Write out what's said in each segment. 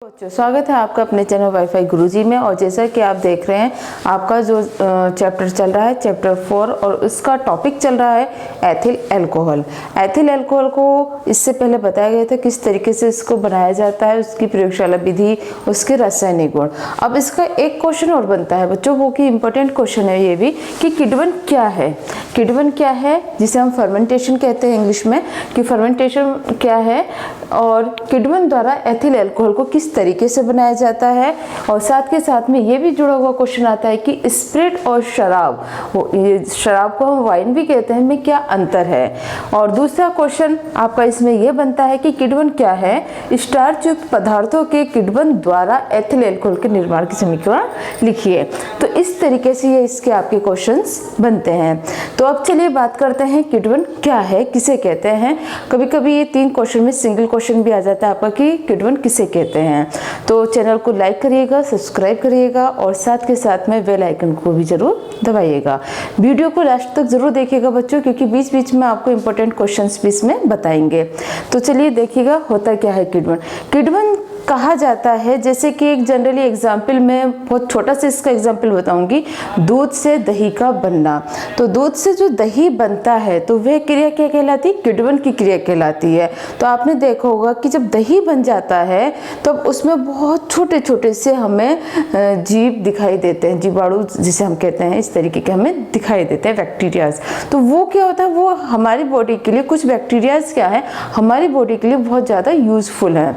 बच्चों स्वागत है आपका अपने चैनल वाईफाई गुरुजी में। और जैसा कि आप देख रहे हैं आपका जो चैप्टर चल रहा है चैप्टर 4 और उसका टॉपिक चल रहा है एथिल अल्कोहल। एथिल अल्कोहल को इससे पहले बताया गया था किस तरीके से इसको बनाया जाता है, उसकी प्रयोगशाला विधि, उसके रासायनिक गुण। अब इसका एक क्वेश्चन और बनता है बच्चों, वो कि इम्पोर्टेंट क्वेश्चन है ये भी कि किण्वन क्या है। किण्वन क्या है जिसे हम फर्मेंटेशन कहते हैं इंग्लिश में, कि फर्मेंटेशन क्या है और किण्वन द्वारा एथिल अल्कोहल को किस तरीके से बनाया जाता है। और साथ के साथ में ये भी जुड़ा हुआ क्वेश्चन आता है कि स्पिरिट और शराब, शराब को हम वाइन भी कहते हैं, में क्या अंतर है। और दूसरा क्वेश्चन आपका इसमें यह बनता है कि किण्वन क्या है, स्टार्च युक्त पदार्थों के किण्वन द्वारा एथिल अल्कोहल के निर्माण की समीकरण लिखिए। तो इस तरीके से ये इसके आपके क्वेश्चंस बनते हैं। तो अब चलिए बात करते हैं किण्वन क्या है, किसे कहते हैं। कभी कभी ये 3 क्वेश्चन में सिंगल क्वेश्चन भी आ जाता है आपका कि किण्वन किसे कहते हैं। तो चैनल को लाइक करिएगा, सब्सक्राइब करिएगा और साथ के साथ में बेल आइकन को भी जरूर दबाइएगा। वीडियो को लास्ट तक जरूर देखिएगा बच्चों, क्योंकि बीच बीच में आपको इंपॉर्टेंट क्वेश्चंस भी इसमें बताएंगे। तो चलिए देखिएगा होता क्या है किण्वन। किण्वन कहा जाता है, जैसे कि एक जनरली एग्जाम्पल में बहुत छोटा सा इसका एग्जाम्पल बताऊंगी, दूध से दही का बनना। तो दूध से जो दही बनता है तो वह क्रिया क्या कहलाती है, किण्वन की क्रिया कहलाती है। तो आपने देखा होगा कि जब दही बन जाता है तो उसमें बहुत छोटे छोटे से हमें जीव दिखाई देते हैं, जीवाणु जिसे हम कहते हैं, इस तरीके के हमें दिखाई देते हैं, बैक्टीरियाज। तो वो क्या होता है, वो हमारी बॉडी के लिए, कुछ बैक्टीरियाज क्या है हमारी बॉडी के लिए बहुत ज़्यादा यूजफुल है,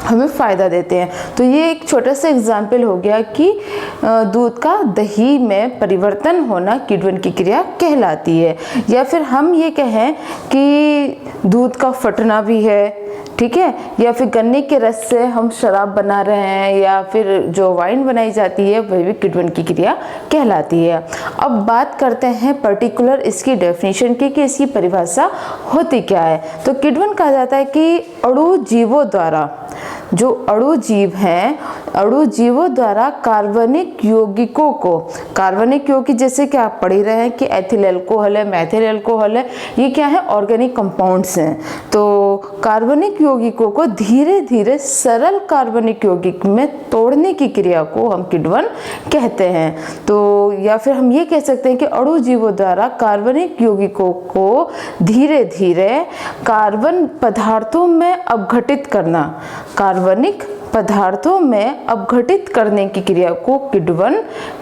हमें फ़ायदा देते हैं। तो ये एक छोटा सा एग्जाम्पल हो गया कि दूध का दही में परिवर्तन होना किण्वन की क्रिया कहलाती है। या फिर हम ये कहें कि दूध का फटना भी है, ठीक है, या फिर गन्ने के रस से हम शराब बना रहे हैं या फिर जो वाइन बनाई जाती है वह भी किण्वन की क्रिया कहलाती है। अब बात करते हैं पर्टिकुलर इसकी डेफिनेशन की कि इसकी परिभाषा होती क्या है। तो किण्वन कहा जाता है कि अणु जीवों द्वारा, जो अणु जीव हैं, अणु जीवों द्वारा कार्बनिक यौगिकों को, कार्बनिक यौगिक जैसे कि आप पढ़ ही रहे हैं कि एथिल अल्कोहल है, मेथिल अल्कोहल है, ये क्या है ऑर्गेनिक कंपाउंड्स हैं। तो कार्बनिक यौगिकों को धीरे धीरे सरल कार्बनिक यौगिक में तोड़ने की क्रिया को हम किण्वन कहते हैं। तो या फिर हम ये कह सकते हैं कि अणु जीवों द्वारा कार्बनिक यौगिकों को धीरे धीरे कार्बन पदार्थों में अपघटित करना, कार्बनिक पदार्थों में अपघटित करने की क्रिया को किण्वन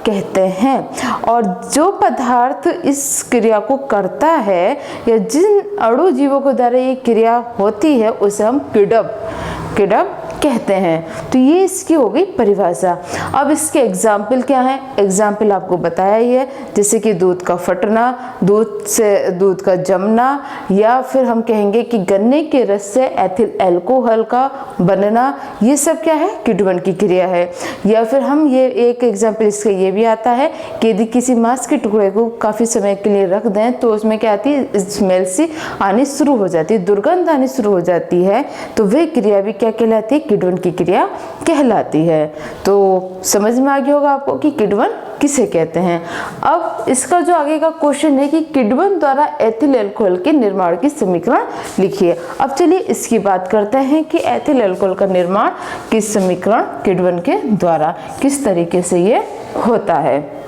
कहते हैं। और जो पदार्थ इस क्रिया को करता है या जिन अणु जीवों के द्वारा ये क्रिया होती है उसे हम किण्व कहते हैं। तो ये इसकी हो गई परिभाषा। अब इसके एग्जाम्पल क्या है, एग्जाम्पल आपको बताया ही है, जैसे कि दूध का फटना, दूध से दूध का जमना, या फिर हम कहेंगे कि गन्ने के रस से एथिल अल्कोहल का बनना, ये सब क्या है किण्वन की क्रिया है। या फिर हम ये एक एग्जाम्पल इसका ये भी आता है कि यदि किसी मांस के टुकड़े को काफ़ी समय के लिए रख दें तो उसमें क्या आती है, स्मेल सी आनी शुरू हो जाती है, दुर्गंध आनी शुरू हो जाती है, तो वह क्रिया भी क्या कहलाती है, किण्वन की क्रिया कहलाती है। तो समझ में आ गया होगा आपको कि किण्वन किसे कहते हैं। अब इसका जो आगे का क्वेश्चन है कि किण्वन द्वारा एथिल अल्कोहल के निर्माण की समीकरण लिखिए। अब चलिए इसकी बात करते हैं कि एथिल अल्कोहल का निर्माण किस समीकरण किण्वन के द्वारा किस तरीके से ये होता है।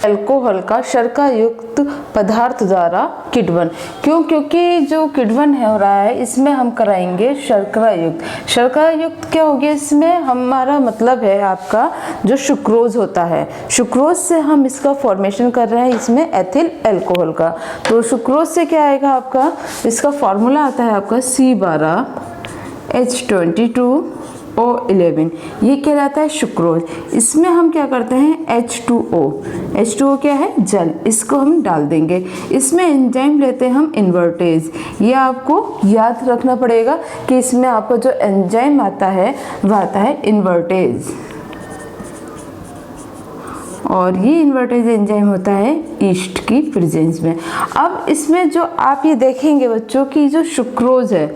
अल्कोहल का शर्करा युक्त पदार्थ द्वारा किण्वन, क्यों, क्योंकि जो किण्वन है हो रहा है इसमें हम कराएंगे शर्करा युक्त। शर्करा युक्त क्या हो गया, इसमें हमारा मतलब है आपका जो सुक्रोज होता है, सुक्रोज से हम इसका फॉर्मेशन कर रहे हैं इसमें एथिल अल्कोहल का। तो सुक्रोज से क्या आएगा आपका, इसका फॉर्मूला आता है आपका C12H22O11, ये कहलाता है सुक्रोज। इसमें हम क्या करते हैं H2O क्या है जल, इसको हम डाल देंगे। इसमें एंजाइम लेते हैं हम इन्वर्टेज, ये आपको याद रखना पड़ेगा कि इसमें आपका जो एंजाइम आता है वह आता है इन्वर्टेज, और ये इन्वर्टेज एंजाइम होता है ईस्ट की प्रेजेंस में। अब इसमें जो आप ये देखेंगे बच्चों की जो सुक्रोज है,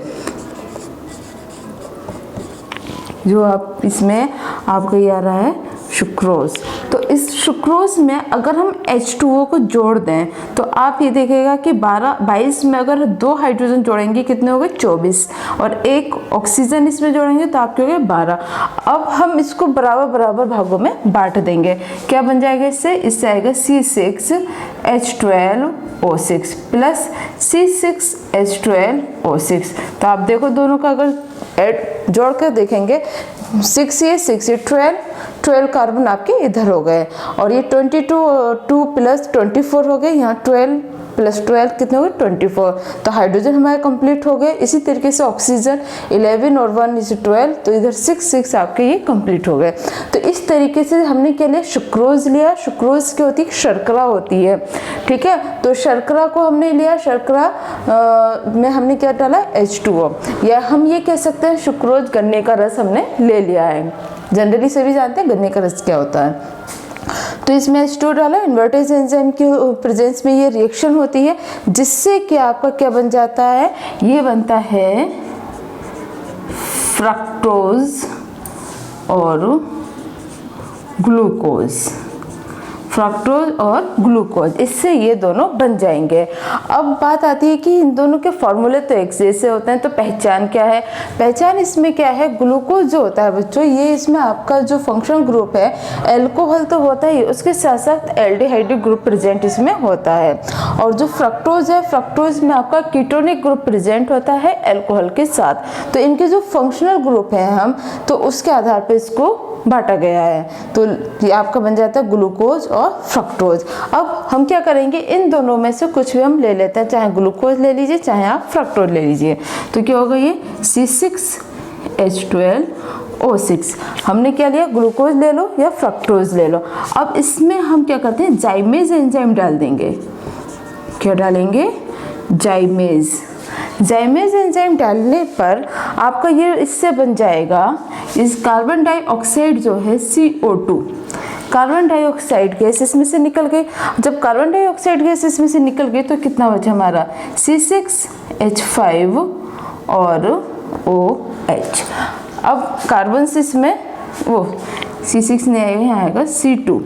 जो आप इसमें आपका ये आ रहा है सुक्रोज, तो इस सुक्रोज में अगर हम H2O को जोड़ दें तो आप ये देखेगा कि 22 में अगर 2 हाइड्रोजन जोड़ेंगे कितने हो गए 24, और एक ऑक्सीजन इसमें जोड़ेंगे तो आपके हो गए 12। अब हम इसको बराबर बराबर भागों में बांट देंगे। क्या बन जाएगा इससे आएगा C6H12O6 प्लस C6H12O6। तो आप देखो दोनों का अगर जोड़ कर देखेंगे 6 ये 12 कार्बन आपके इधर हो गए, और ये 22 प्लस 24 हो गए, यहाँ 12 प्लस 12 कितने हो गए 24। तो हाइड्रोजन हमारे कंप्लीट हो गए। इसी तरीके से ऑक्सीजन 11 और 1 इज 12, तो इधर 6 आपके ये कंप्लीट हो गए। तो इस तरीके से हमने क्या लिया, सुक्रोज लिया। सुक्रोज की होती है शर्करा होती है, ठीक है। तो शर्करा को हमने लिया, शर्करा में हमने क्या डाला H2O, या हम ये कह सकते हैं सुक्रोज गन्ने का रस हमने ले लिया है। जनरली सभी जानते हैं गन्ने का रस क्या होता है। तो इसमें H2O डाला, इन्वर्टेज एंजाइम की प्रेजेंस में ये रिएक्शन होती है, जिससे कि आपका क्या बन जाता है, ये बनता है फ्रक्टोज और ग्लूकोज। फ्रक्टोज और ग्लूकोज, इससे ये दोनों बन जाएंगे। अब बात आती है कि इन दोनों के फॉर्मूले तो एक जैसे होते हैं, तो पहचान क्या है। पहचान इसमें क्या है, ग्लूकोज जो होता है बच्चों, ये इसमें आपका जो फंक्शनल ग्रुप है एल्कोहल तो होता ही, उसके साथ साथ एल्डिहाइड ग्रुप प्रेजेंट इसमें होता है। और जो फ्रक्टोज है, फ्रक्टोज में आपका कीटोनिक ग्रुप प्रेजेंट होता है एल्कोहल के साथ। तो इनके जो फंक्शनल ग्रुप हैं हम, तो उसके आधार पर इसको बांटा गया है। तो ये आपका बन जाता है ग्लूकोज और फ्रक्टोज। अब हम क्या करेंगे, इन दोनों में से कुछ भी हम ले लेते हैं, चाहे ग्लूकोज ले लीजिए चाहे आप फ्रक्टोज ले लीजिए। तो क्या होगा, ये C6H12O6। हमने क्या लिया, ग्लूकोज ले लो या फ्रक्टोज ले लो। अब इसमें हम क्या करते हैं, जाइमेज एंजाइम डाल देंगे। क्या डालेंगे, जाइमेज। जाइमेज एंजाइम डालने पर आपका ये इससे बन जाएगा, इस कार्बन डाइऑक्साइड जो है CO2, कार्बन डाइऑक्साइड गैस इसमें से निकल गई। जब कार्बन डाइऑक्साइड गैस इसमें से निकल गई तो कितना बचा हमारा, C6H5 और OH। अब कार्बन से इसमें वो C6 नहीं आएगा, यहाँ आएगा C2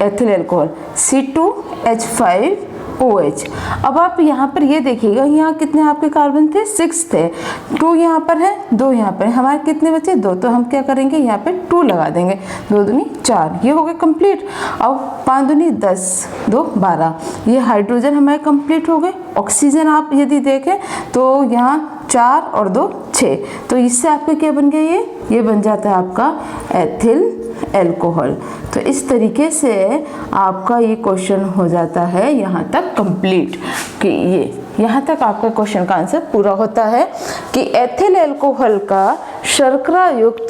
एथिल अल्कोहल, C2H5OH। अब आप यहाँ पर ये देखिएगा, यहाँ कितने आपके कार्बन थे, 6 थे, 2 यहाँ पर है, 2 यहाँ पर है, हमारे कितने बचे 2। तो हम क्या करेंगे, यहाँ पे 2 लगा देंगे, 2 दूनी 4, ये हो गए कंप्लीट। अब 5 दूनी 10, 2 12, ये हाइड्रोजन हमारे कंप्लीट हो गए। ऑक्सीजन आप यदि देखें तो यहाँ 4 और 2 6, तो इससे आपके क्या बन गया, ये बन जाता है आपका एथिल एल्कोहल। तो इस तरीके से आपका ये क्वेश्चन हो जाता है यहाँ तक कंप्लीट, कि ये यहाँ तक आपका क्वेश्चन का आंसर पूरा होता है कि एथिल अल्कोहल का शर्करा युक्त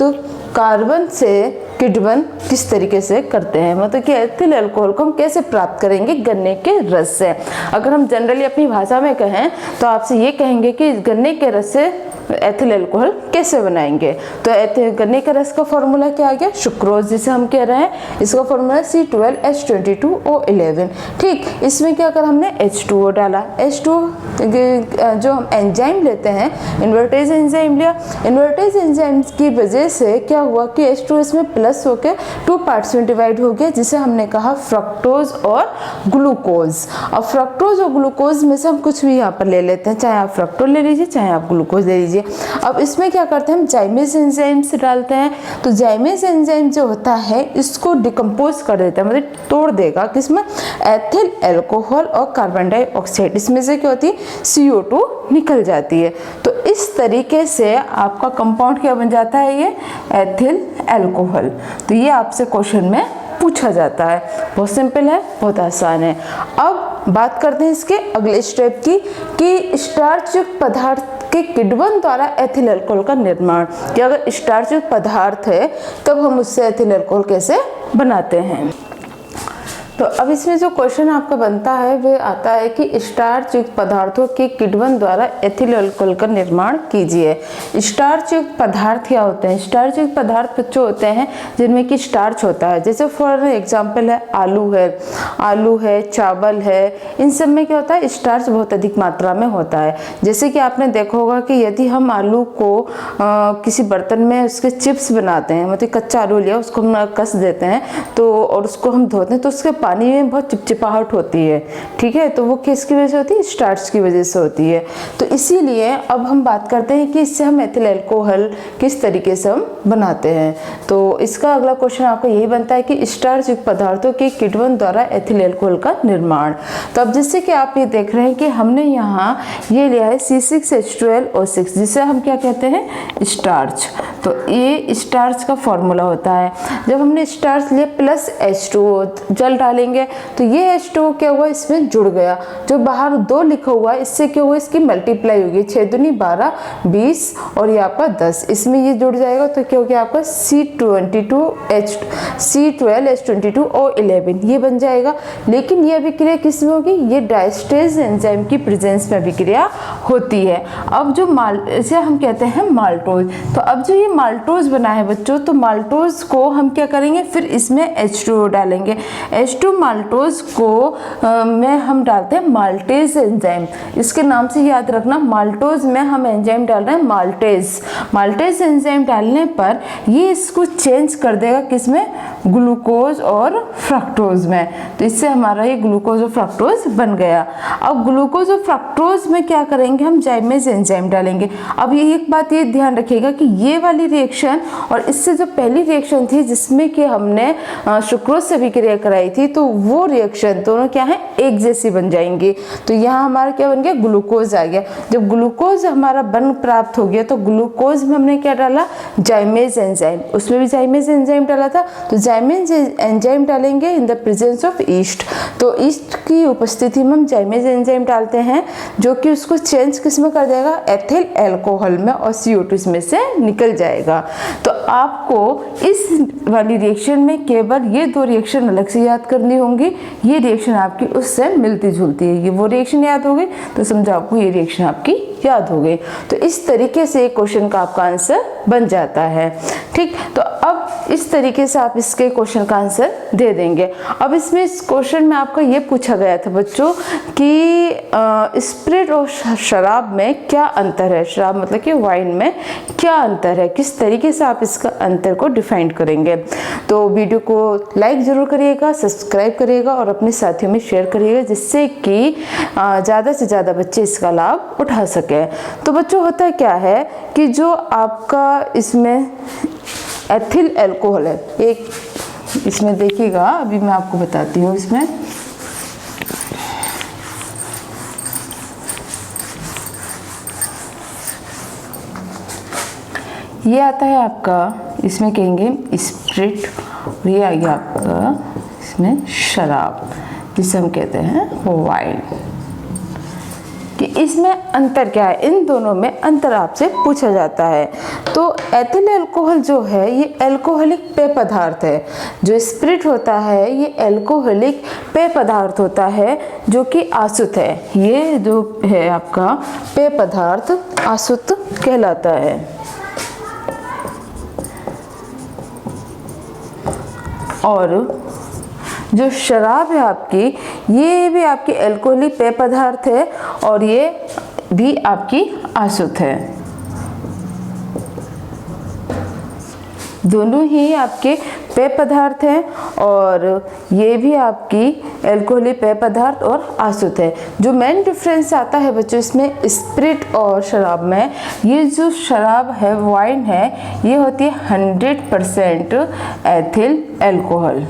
कार्बन से किण्वन किस तरीके से करते हैं, मतलब कि एथिल अल्कोहल को हम कैसे प्राप्त करेंगे, गन्ने के रस से। अगर हम जनरली अपनी भाषा में कहें तो आपसे ये कहेंगे कि गन्ने के रस से एथिल अल्कोहल कैसे बनाएंगे। तो गन्ने के रस का फॉर्मूला क्या आ गया, सुक्रोज जिसे हम कह रहे हैं, इसका फॉर्मूला C12H22O11। ठीक, इसमें क्या कर हमने H2O डाला। H2O जो हम एंजाइम लेते हैं, इन्वर्टेज एंजाइम लिया। इन्वर्टेज एंजाइम की वजह से क्या हुआ कि H2O इसमें प्लस होकर 2 पार्ट्स में डिवाइड हो गया, जिसे हमने कहा फ्रक्टोज और ग्लूकोज। अब फ्रक्टोज और ग्लूकोज में से हम कुछ भी यहाँ पर ले लेते हैं, चाहे आप फ्रक्टोज ले लीजिए चाहे आप ग्लूकोज ले लीजिए। अब इसमें क्या करते हैं, हम जाइमेज एंजाइम से डालते हैं। तो जाइमेज एंजाइम जो होता है इसको डिकम्पोज कर देता है, मतलब तोड़ देगा किसमें, एथिल अल्कोहल और कार्बन डाइऑक्साइड, इसमें से क्या होती है CO2 निकल जाती है। तो इस तरीके से आपका कंपाउंड क्या बन जाता है, ये एथिल अल्कोहल। तो ये आपसे क्वेश्चन में पूछा जाता है, बहुत सिंपल है, बहुत आसान है। अब बात करते हैं इसके अगले स्टेप की, कि स्टार्च युक्त पदार्थ के किण्वन द्वारा एथिल अल्कोहल का निर्माण। कि अगर स्टार्च युक्त पदार्थ है तब हम उससे एथिल अल्कोहल कैसे बनाते हैं। तो अब इसमें जो क्वेश्चन आपका बनता है वह आता है कि स्टार्च युक्त पदार्थों के किण्वन द्वारा एथिल अल्कोहल का निर्माण कीजिए। स्टार्च युक्त पदार्थ क्या होते हैं? स्टार्च युक्त पदार्थ बच्चों होते हैं जिनमें कि स्टार्च होता है। जैसे फॉर एग्जांपल है आलू है, चावल है, इन सब में क्या होता है? स्टार्च बहुत अधिक मात्रा में होता है। जैसे कि आपने देखा होगा कि यदि हम आलू को किसी बर्तन में उसके चिप्स बनाते हैं, मतलब कच्चा आलू लिया उसको हम कस देते हैं तो और उसको हम धोते हैं तो उसके पानी में बहुत चिपचिपाहट होती है, ठीक है, तो वो किसकी वजह से होती है? स्टार्च की वजह से होती है। तो इसीलिए अब हम बात करते हैं कि इससे हम एथिल अल्कोहल किस तरीके से हम बनाते हैं। तो इसका अगला क्वेश्चन आपका यही बनता है कि स्टार्च युक्त पदार्थों के किण्वन द्वारा एथिल अल्कोहल का निर्माण। तो अब जिससे कि आप ये देख रहे हैं कि हमने यहाँ ये लिया है C6H12O6, जिसे हम क्या कहते हैं? स्टार्च। तो ये स्टार्च का फॉर्मूला होता है। जब हमने स्टार्च लिया प्लस H2O जल डालेंगे तो ये H2O क्या हुआ? इसमें जुड़ गया। जो बाहर 2 लिखा हुआ है इससे क्या हुआ? इसकी मल्टीप्लाई होगी, 6 दूनी 12, 20 और ये आपका 10, इसमें ये जुड़ जाएगा तो क्या हो गया आपका C12H22O11 ये बन जाएगा। लेकिन ये अभिक्रिया किस में होगी? ये डायस्टेज एंजाइम की प्रेजेंस में अभिक्रिया होती है। अब जो इसे हम कहते हैं माल्टोज। तो अब जो ये माल्टोज बना है बच्चों, तो माल्टोज को हम क्या करेंगे? फिर इसमें H2O डालेंगे। H2 माल्टोज को में हम डालते हैं माल्टेज एंजाइम। इसके नाम से याद रखना, माल्टोज में हम एंजाइम डाल रहे हैं माल्टेज एंजाइम डालने पर ये इसको चेंज कर देगा किसमें? ग्लूकोज और फ्रक्टोज में। तो इससे हमारा ये ग्लूकोज और फ्रक्टोज बन गया। अब ग्लूकोज और फ्रक्टोज में क्या करेंगे? हम जाइमेज एंजाइम डालेंगे। अब ये एक बात ये ध्यान रखिएगा कि ये वाली रिएक्शन और इससे जो पहली रिएक्शन थी जिसमें कि हमने सुक्रोज से अभिक्रिया कराई थी, तो वो रिएक्शन दोनों क्या है? एक जैसी बन जाएंगी। तो यहाँ हमारा क्या बन गया? ग्लूकोज आ गया। जब ग्लूकोज हमारा बन प्राप्त हो गया तो ग्लूकोज में हमने क्या डाला? जाइमेज एंजाइम। उसमें भी जाइमेज एंजाइम डाला था, तो जाइमेज एंजाइम डालेंगे in the presence of east. तो ईस्ट की उपस्थिति में हम जाइमेज एंजाइम डालते हैं जो कि उसको चेंज किस में कर देगा? एथिल अल्कोहल में, और CO2 इसमें से निकल जाएगा। तो आपको इस वाली रिएक्शन में केवल ये 2 रिएक्शन अलग से याद करनी होंगी। ये रिएक्शन आपकी उससे मिलती जुलती है। ये वो रिएक्शन याद हो गई तो समझो आपको ये रिएक्शन आपकी याद हो गई। तो इस तरीके से क्वेश्चन का आपका आंसर बन जाता है। ठीक, तो अब इस तरीके से आप इसके क्वेश्चन का आंसर दे देंगे। अब इसमें इस क्वेश्चन में आपका ये पूछा गया था बच्चों कि स्पिरिट और शराब में क्या अंतर है? शराब मतलब कि वाइन में क्या अंतर है? किस तरीके से आप इसका अंतर को डिफाइन करेंगे? तो वीडियो को लाइक ज़रूर करिएगा, सब्सक्राइब करिएगा और अपने साथियों में शेयर करिएगा, जिससे कि ज़्यादा से ज़्यादा बच्चे इसका लाभ उठा सकें। तो बच्चों होता क्या है कि जो आपका इसमें एथिल अल्कोहल है, एक इसमें देखिएगा, अभी मैं आपको बताती हूँ। इसमें ये आता है आपका, इसमें कहेंगे स्पिरिट, और ये आ गया आपका इसमें शराब, जिसे हम कहते हैं वाइन। कि इसमें अंतर क्या है? इन दोनों में अंतर आपसे पूछा जाता है। तो एथिल अल्कोहल जो है ये अल्कोहलिक पेय पदार्थ है। जो स्पिरिट होता है ये अल्कोहलिक पेय पदार्थ होता है जो कि आसुत है। ये जो है आपका पेय पदार्थ आसुत कहलाता है। और जो शराब है आपकी, ये भी आपकी अल्कोहलिक पेय पदार्थ है और ये भी आपकी आसुत है। दोनों ही आपके पेय पदार्थ हैं और ये भी आपकी अल्कोहलिक पेय पदार्थ और आसुत है। जो मेन डिफरेंस आता है बच्चों इसमें स्पिरिट और शराब में, ये जो शराब है वाइन है ये होती है 100% एथिल अल्कोहल।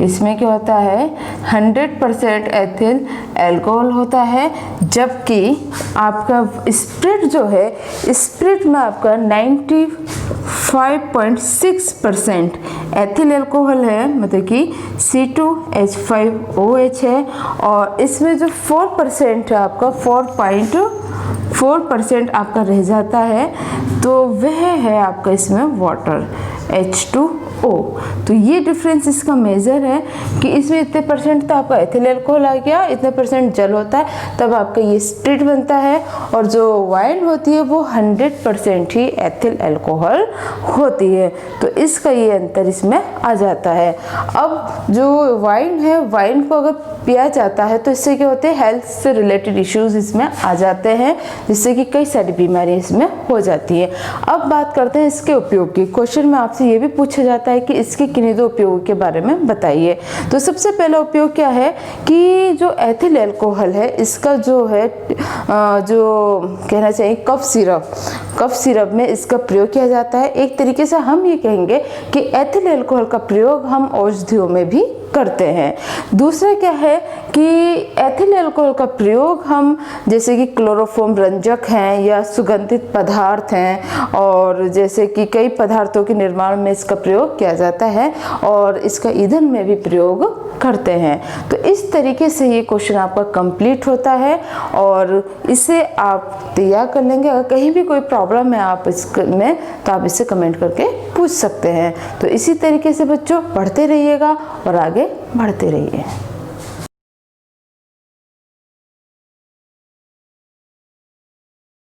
इसमें क्या होता है? 100% एथिल अल्कोहल होता है, जबकि आपका स्पिरिट जो है, स्पिरिट में आपका 95.6% एथिल अल्कोहल है, मतलब कि C2H5OH है। और इसमें जो 4% है आपका 4.4% आपका रह जाता है, तो वह है आपका इसमें वाटर H2 O। तो ये डिफरेंस इसका मेजर है कि इसमें इतने परसेंट तो आपका एथिल अल्कोहल आ गया, इतने परसेंट जल होता है, तब आपका ये स्प्रिट बनता है। और जो वाइन होती है वो 100% ही एथिल अल्कोहल होती है। तो इसका ये अंतर इसमें आ जाता है। अब जो वाइन है, वाइन को अगर पिया जाता है तो इससे क्या होते हैं, हेल्थ से रिलेटेड इश्यूज इसमें आ जाते हैं, जिससे कि कई सारी बीमारियां इसमें हो जाती है। अब बात करते हैं इसके उपयोग की। क्वेश्चन में आपसे ये भी पूछा जाता है कि इसके किन्हीं दो उपयोग के बारे में बताइए। तो सबसे पहला उपयोग क्या है कि जो एथिल अल्कोहल है, इसका जो है जो कहना चाहिए कफ सिरप में इसका प्रयोग किया जाता है। एक तरीके से हम ये कहेंगे कि एथिल अल्कोहल का प्रयोग हम औषधियों में भी करते हैं। दूसरा क्या है कि एथिल अल्कोहल का प्रयोग हम जैसे कि क्लोरोफॉर्म रंजक हैं या सुगंधित पदार्थ हैं, और जैसे कि कई पदार्थों के निर्माण में इसका प्रयोग किया जाता है और इसका ईंधन में भी प्रयोग करते हैं। तो इस तरीके से ये क्वेश्चन आपका कंप्लीट होता है और इसे आप तैयार कर लेंगे। अगर कहीं भी कोई प्रॉब्लम है आप इसमें, तो आप इससे कमेंट करके पूछ सकते हैं। तो इसी तरीके से बच्चों पढ़ते रहिएगा और आगे बढ़ते रहिए।